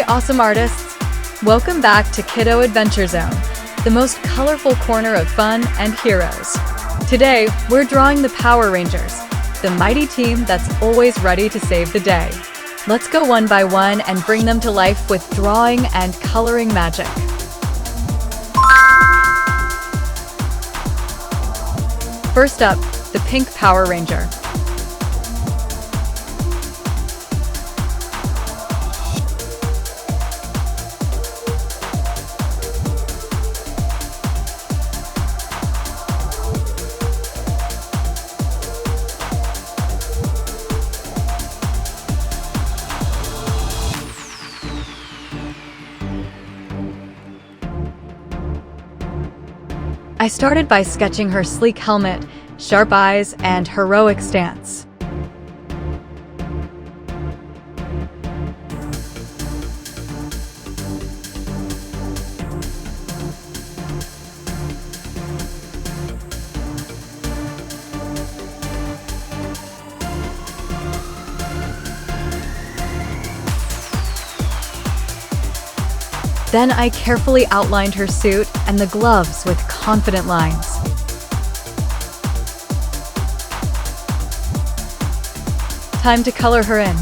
awesome artists! Welcome back to Kiddo Adventure Zone, the most colorful corner of fun and heroes. Today, we're drawing the Power Rangers, the mighty team that's always ready to save the day. Let's go one by one and bring them to life with drawing and coloring magic. First up, the Pink Power Ranger. I started by sketching her sleek helmet, sharp eyes, and heroic stance. Then I carefully outlined her suit and the gloves with confident lines. Time to color her in.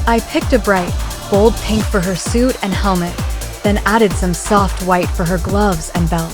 I picked a bright, bold pink for her suit and helmet, then added some soft white for her gloves and belt.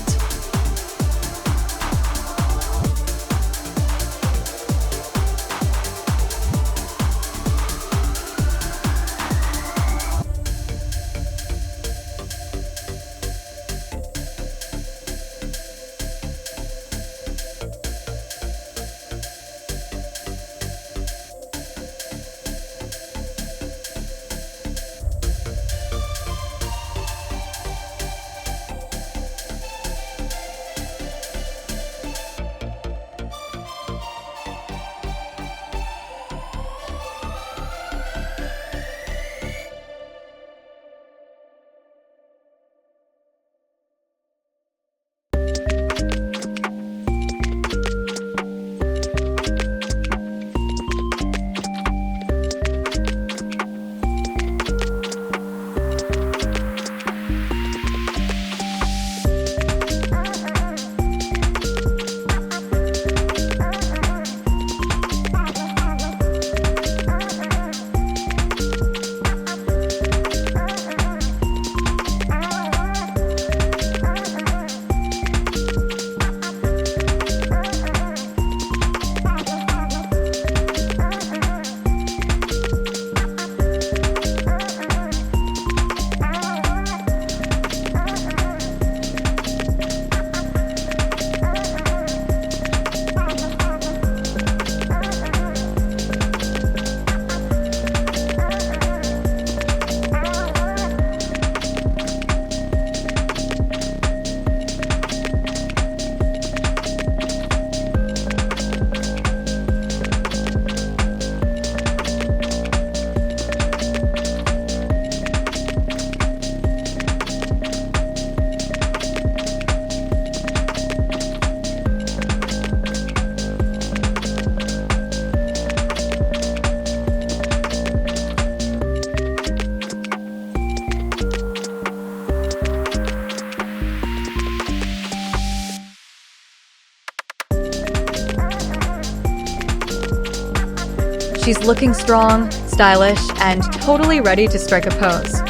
She's looking strong, stylish, and totally ready to strike a pose.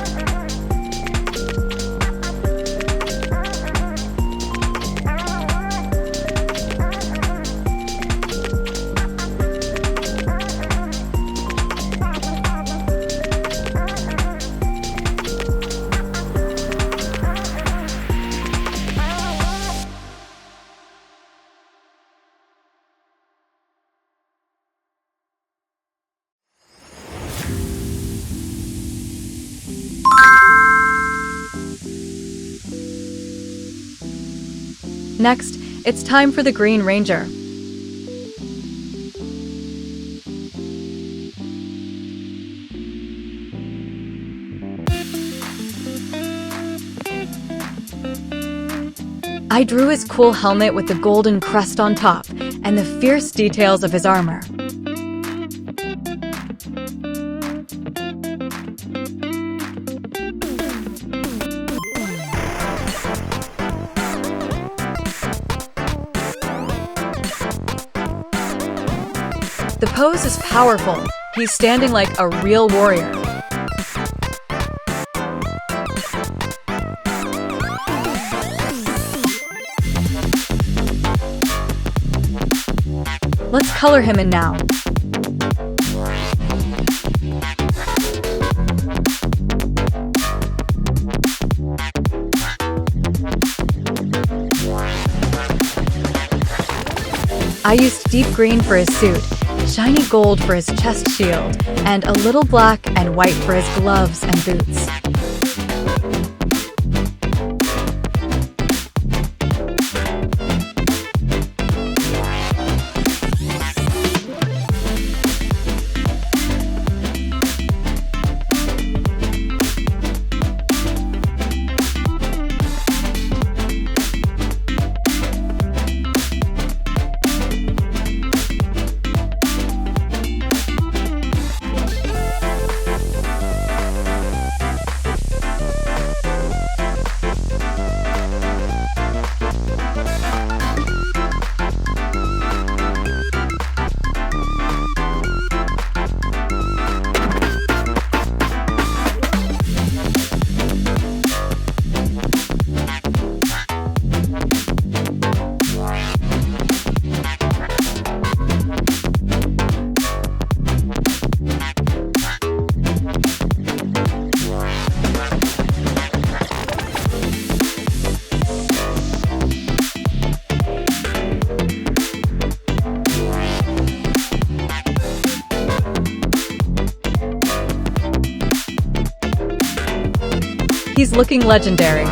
Next, it's time for the Green Ranger. I drew his cool helmet with the golden crest on top and the fierce details of his armor. The pose is powerful. He's standing like a real warrior. Let's color him in now. I used deep green for his suit, shiny gold for his chest shield, and a little black and white for his gloves and boots. He's looking legendary.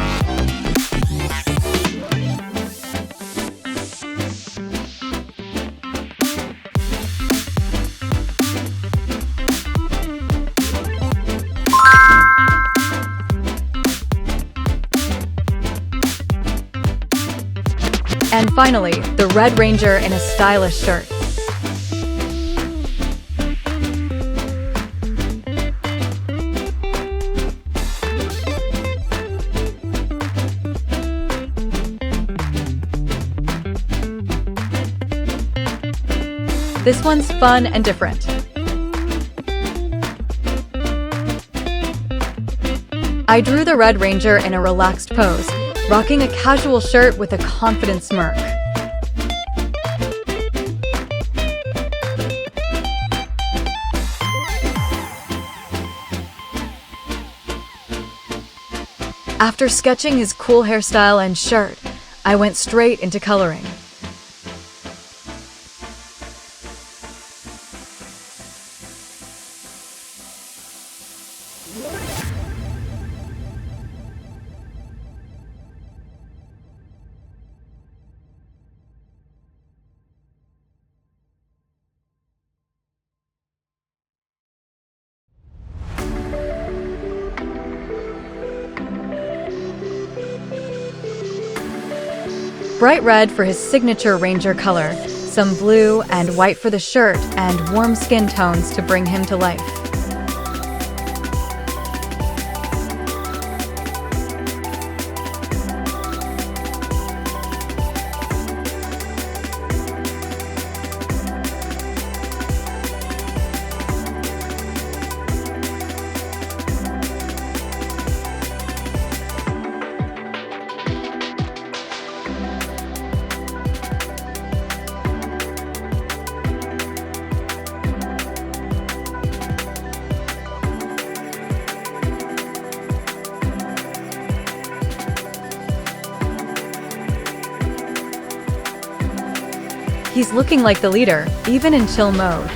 And finally, the Red Ranger in a stylish shirt. This one's fun and different. I drew the Red Ranger in a relaxed pose, rocking a casual shirt with a confident smirk. After sketching his cool hairstyle and shirt, I went straight into coloring. Bright red for his signature Ranger color, some blue and white for the shirt, and warm skin tones to bring him to life. He's looking like the leader, even in chill mode.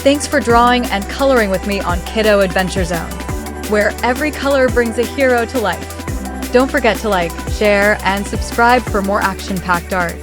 Thanks for drawing and coloring with me on Kiddo Adventure Zone, where every color brings a hero to life. Don't forget to like, share, and subscribe for more action-packed art.